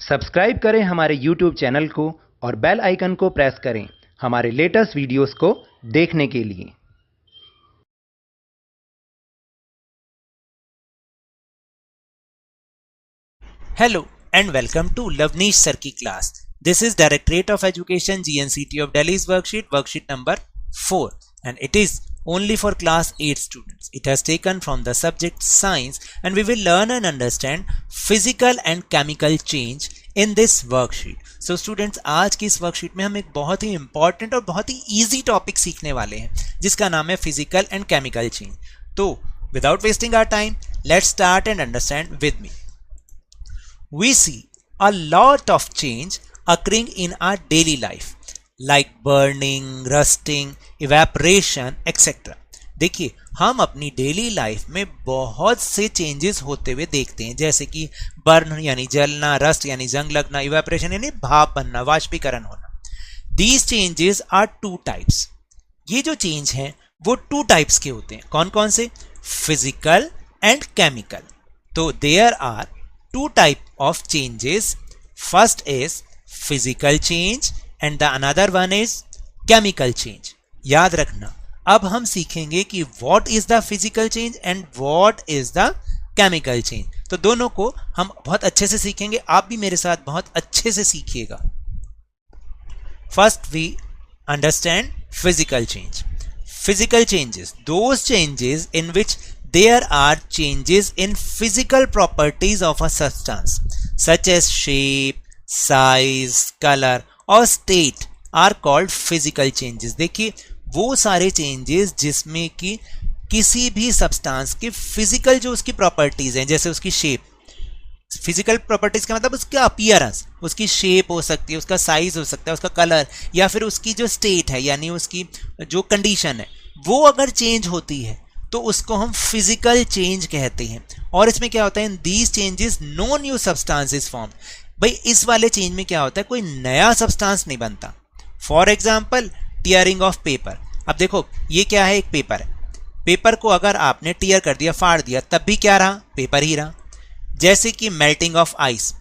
Subscribe करें हमारे YouTube channel को और बेल आइकन को प्रेस करें हमारे लेटेस्ट वीडियोस को देखने के लिए। Hello and welcome to Lavneesh Sir की class. This is Directorate of Education GNCT of Delhi's worksheet number 4 and it is only for class 8 students. It has taken from the subject science and we will learn and understand physical and chemical change in this worksheet. So students, आज की इस worksheet में हम एक बहुत ही important और बहुत ही easy topic सीखने वाले हैं जिसका नाम है physical and chemical change. तो without wasting our time, let's start and understand with me. We see a lot of change occurring in our daily life like burning, rusting, evaporation, etc. देखिए, हम अपनी डेली लाइफ में बहुत से changes होते हुए देखते हैं, जैसे कि बर्न यानी जलना, रस्ट यानी जंग लगना, इवेपोरेशन यानी भाप बनना, वाष्पीकरण होना. These changes are two types. ये जो चेंज हैं वो टू टाइप्स के होते हैं. कौन कौन से? Physical and chemical. तो there are two type of changes. First is physical change and the another one is chemical change. याद रखना, अब हम सीखेंगे कि what is the physical change and what is the chemical change. तो दोनों को हम बहुत अच्छे से सीखेंगे. आप भी मेरे साथ बहुत अच्छे से सीखिएगा. First we understand physical change. Physical changes, those changes in which there are changes in physical properties of a substance such as shape, size, color or state are called physical changes. देखिए, वो सारे changes जिसमें कि किसी भी substance के physical जो उसकी properties हैं, जैसे उसकी shape, फिजिकल प्रॉपर्टीज का मतलब उसका अपीयरेंस, उसकी शेप हो सकती है, उसका साइज हो सकता है, उसका कलर, या फिर उसकी जो स्टेट है यानी उसकी जो कंडीशन है वो अगर चेंज होती है तो उसको हम फिजिकल चेंज कहते हैं. और इसमें क्या होता है, in these changes no new substances form. भाई इस वाले चेंज में क्या होता है, कोई नया सब्सटेंस नहीं बनता. For example tearing of paper. अब देखो, ये क्या है, एक पेपर है. पेपर को अगर आपने टीयर कर दिया, फाड़ दिया, तब भी क्या रहा, पेपर ही रहा. जैसे कि मेल्टिंग ऑफ आइस.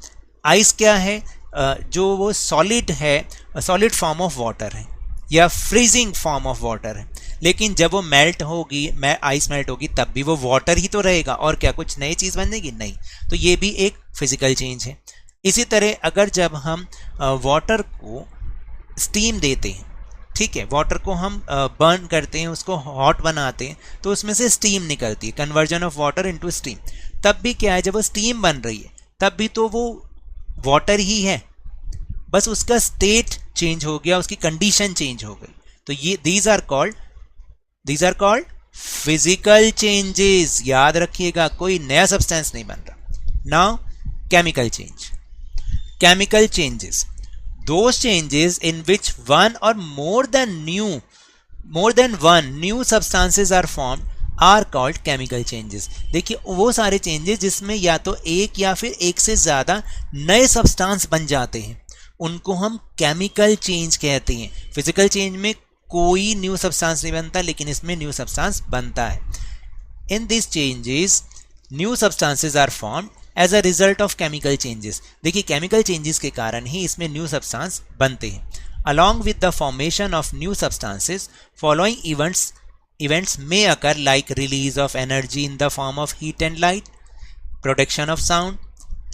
आइस क्या है, जो वो सॉलिड है, सॉलिड फॉर्म ऑफ वाटर है या फ्रीजिंग फॉर्म ऑफ वाटर है, लेकिन जब वो मेल्ट होगी, आइस मेल्ट होगी, तब भी वो वाटर ही तो रहेगा. और क्या कुछ नई चीज़ बनेगी? नहीं. तो ये भी एक फिजिकल चेंज है. इसी तरह अगर जब हम वाटर को स्टीम देते हैं, ठीक है, वाटर को हम बर्न करते हैं, उसको हॉट बनाते हैं, तो उसमें से स्टीम निकलती है, conversion of water into steam. तब भी क्या है, जब वो स्टीम बन रही है तब भी तो वो वाटर ही है, बस उसका स्टेट चेंज हो गया, उसकी कंडीशन चेंज हो गई. तो ये these are called physical changes. याद रखिएगा, कोई नया सब्सटेंस नहीं बन रहा. Now chemical change. Chemical changes, those changes in which one or more than one new substances are formed are called chemical changes. देखिए, वो सारे चेंजेस जिसमें या तो एक या फिर एक से ज़्यादा नए सब्सटेंस बन जाते हैं उनको हम केमिकल चेंज कहते हैं. फिजिकल चेंज में कोई न्यू सब्सटेंस नहीं बनता, लेकिन इसमें न्यू सब्सटेंस बनता है. In this changes new substances are formed as a result of chemical changes. देखिए, केमिकल चेंजेस के कारण ही इसमें न्यू सब्सटेंस बनते हैं. Along with the formation of new substances following events may occur like release of energy in the form of heat and light, production of sound,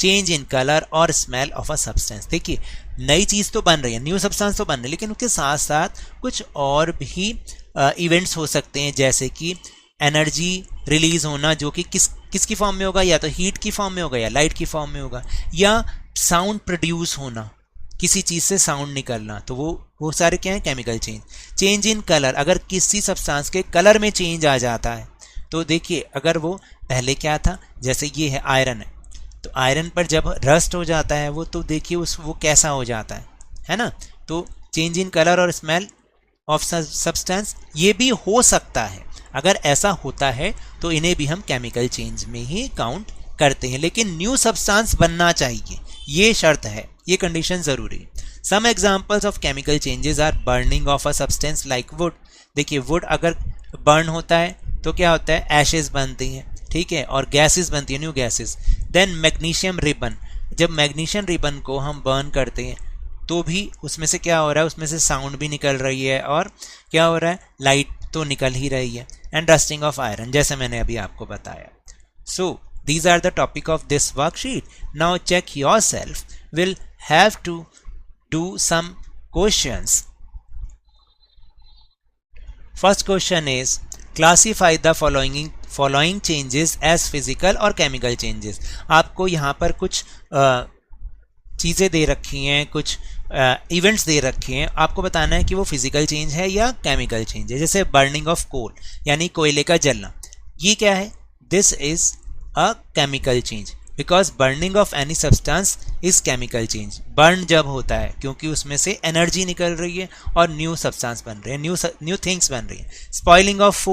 change in color or smell of a substance. देखिए, नई चीज़ तो बन रही है, new substance तो बन रही है, लेकिन उसके साथ साथ कुछ और भी इवेंट्स हो सकते हैं, जैसे कि एनर्जी रिलीज होना, जो कि किसकी फॉर्म में होगा, या तो हीट की फॉर्म में होगा या लाइट की फॉर्म में होगा, या साउंड प्रोड्यूस होना, किसी चीज़ से साउंड निकलना. तो वो सारे क्या है, chemical change. Change in colour, अगर किसी सब्सटेंस के कलर में चेंज आ जाता है तो देखिए, अगर वो पहले क्या था, जैसे ये है आयरन है, तो आयरन पर जब रस्ट हो जाता है वो, तो देखिए वो कैसा हो जाता है ना. तो चेंज इन कलर और स्मेल ऑफ सब्सटेंस ये भी हो सकता है. अगर ऐसा होता है तो इन्हें भी हम केमिकल चेंज में ही काउंट करते हैं, लेकिन न्यू सब्सटेंस बनना चाहिए, ये शर्त है, ये कंडीशन ज़रूरी है. Some examples of chemical changes are burning of a substance like wood. देखिए, वुड अगर बर्न होता है तो क्या होता है, एशेज बनती हैं, ठीक है, और गैसेस बनती है, new gases. Then magnesium ribbon, जब मैग्नीशियम रिबन को हम बर्न करते हैं तो भी उसमें से क्या हो रहा है, उसमें से साउंड भी निकल रही है और क्या हो रहा है, लाइट तो निकल ही रही है, एंड रस्टिंग ऑफ आयरन, जैसे मैंने अभी आपको बताया. सो these are the topic of this worksheet. Now check yourself. We'll have to do some questions. First question is classify the following changes as physical or chemical changes. आपको यहाँ पर कुछ चीज़ें दे रखी हैं, कुछ इवेंट्स दे रखे हैं, आपको बताना है कि वो फिजिकल चेंज है या केमिकल चेंज है. जैसे बर्निंग ऑफ कोल यानी कोयले का जलना, ये क्या है, this is a chemical change because burning of any substance is chemical change. Burn जब होता है क्योंकि उसमें से एनर्जी निकल रही है और न्यू सब्सटेंस बन रहे हैं, न्यू थिंग्स बन रही हैं. स्पॉइलिंग ऑफ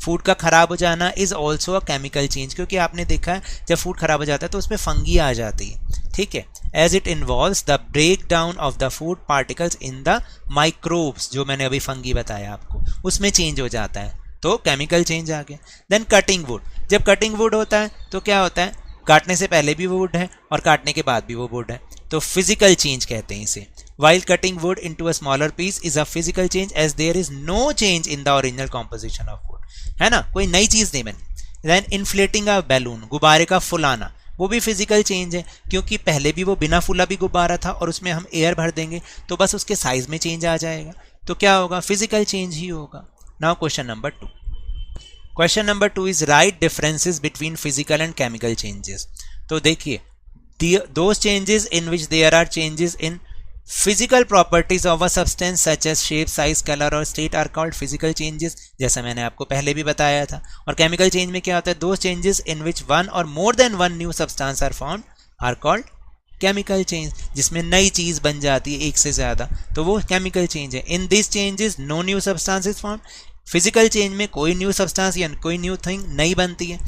फूड का खराब हो जाना is also a chemical change, क्योंकि आपने देखा है जब फूड खराब हो जाता है तो उसमें फंगी आ जाती है, ठीक है, as it involves the break down of the food particles in the microbes, जो मैंने अभी फंगी बताया आपको, उसमें चेंज हो जाता है, तो केमिकल चेंज आ गया. देन कटिंग वुड, जब कटिंग वुड होता है तो क्या होता है, काटने से पहले भी वो वुड है और काटने के बाद भी वो वुड है, तो फिजिकल चेंज कहते हैं इसे. While cutting wood into a smaller piece is a physical change as there is no change in the original composition of wood, है ना, कोई नई चीज नहीं बनी. देन इन्फ्लेटिंग अ बैलून, गुब्बारे का फुलाना, वो भी फिजिकल चेंज है क्योंकि पहले भी वो बिना फूला भी गुब्बारा था और उसमें हम एयर भर देंगे तो बस उसके साइज में चेंज आ जाएगा, तो क्या होगा, फिजिकल चेंज ही होगा. Now question number 2. Question number 2 is write differences between physical and chemical changes. तो देखिए, those changes in which there are changes in physical properties of a substance such as shape, size, colour और state are called physical changes, जैसा मैंने आपको पहले भी बताया था. और केमिकल चेंज में क्या होता है, those changes in which one और more than one new substance are found are called chemical change, जिसमें नई चीज बन जाती है एक से ज्यादा, तो वो केमिकल चेंज है. In this changes no new substance is found, physical change में कोई न्यू सब्सटेंस या कोई न्यू थिंग नहीं बनती है.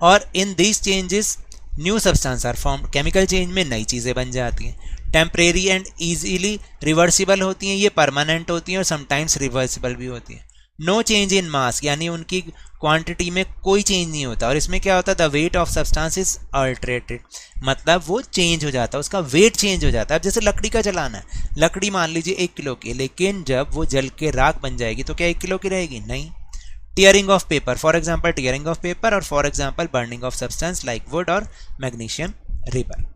और in this changes new substance are formed, chemical change में नई चीज़ें बन जाती हैं. टेम्परेरी एंड इजीली रिवर्सिबल होती हैं, ये परमानेंट होती हैं और समटाइम्स रिवर्सिबल भी होती हैं. नो चेंज इन मास, यानी उनकी क्वांटिटी में कोई चेंज नहीं होता. और इसमें क्या होता है, the weight of substance is altered, मतलब वो चेंज हो जाता है, उसका वेट चेंज हो जाता है. अब जैसे लकड़ी का जलाना है, लकड़ी मान लीजिए 1 किलो की, लेकिन जब वो जल के राख बन जाएगी तो क्या 1 किलो की रहेगी, नहीं. Tearing of paper, for example tearing of paper, और for example burning of substance like wood और magnesium ribbon.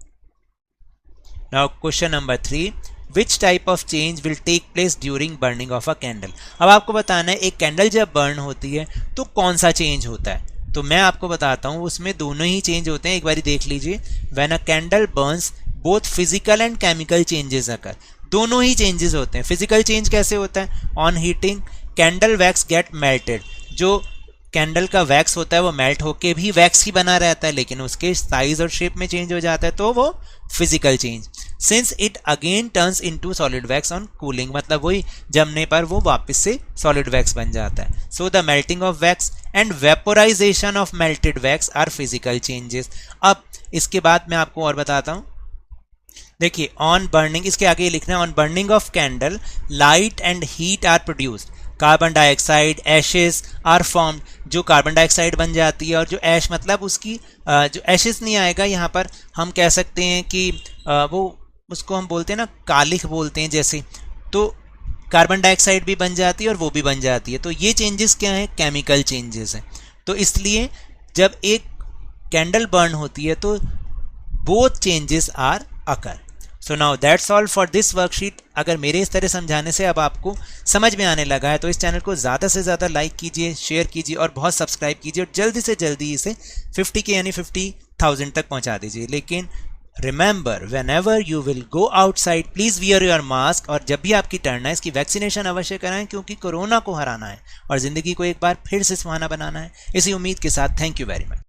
Now question number 3, which type of change will take place during burning of a candle. अब आपको बताना है एक candle जब burn होती है तो कौन सा चेंज होता है, तो मैं आपको बताता हूँ, उसमें दोनों ही चेंज होते हैं. एक बारी देख लीजिए, when a candle Burns both physical and chemical changes अकर, दोनों ही चेंजेस होते हैं. फिजिकल चेंज कैसे होता है, on heating candle wax get melted, जो कैंडल का वैक्स होता है वो मेल्ट होके भी वैक्स ही बना रहता है लेकिन उसके साइज और शेप में चेंज हो जाता है, तो वो physical change. Since it again turns into solid wax on cooling, मतलब वही जमने पर वो वापस से सॉलिड वैक्स बन जाता है. So the melting of wax and vaporisation of melted wax are physical changes. अब इसके बाद मैं आपको और बताता हूँ, देखिए, ऑन बर्निंग, इसके आगे लिखना है, on burning of candle light and heat are produced, carbon dioxide ashes are formed, जो कार्बन डाइऑक्साइड बन जाती है और जो ऐश, मतलब उसकी जो एशेस नहीं आएगा यहाँ पर, हम कह सकते हैं कि वो उसको हम बोलते हैं ना, कालिख बोलते हैं जैसे, तो कार्बन डाइऑक्साइड भी बन जाती है और वो भी बन जाती है. तो ये चेंजेस क्या हैं, केमिकल चेंजेस हैं. तो इसलिए जब एक कैंडल बर्न होती है तो both changes are occur. So now that's all for this worksheet. अगर मेरे इस तरह समझाने से अब आपको समझ में आने लगा है तो इस चैनल को ज़्यादा से ज़्यादा लाइक कीजिए, शेयर कीजिए और बहुत सब्सक्राइब कीजिए और जल्दी से जल्दी इसे 50K यानी 50,000 तक पहुंचा दीजिए. लेकिन remember, whenever you will go outside, please wear your mask. और जब भी आपकी टर्न है इसकी वैक्सीनेशन अवश्य कराएं क्योंकि कोरोना को हराना है और ज़िंदगी को एक बार फिर से सुहाना बनाना है. इसी उम्मीद के साथ थैंक यू वेरी मच.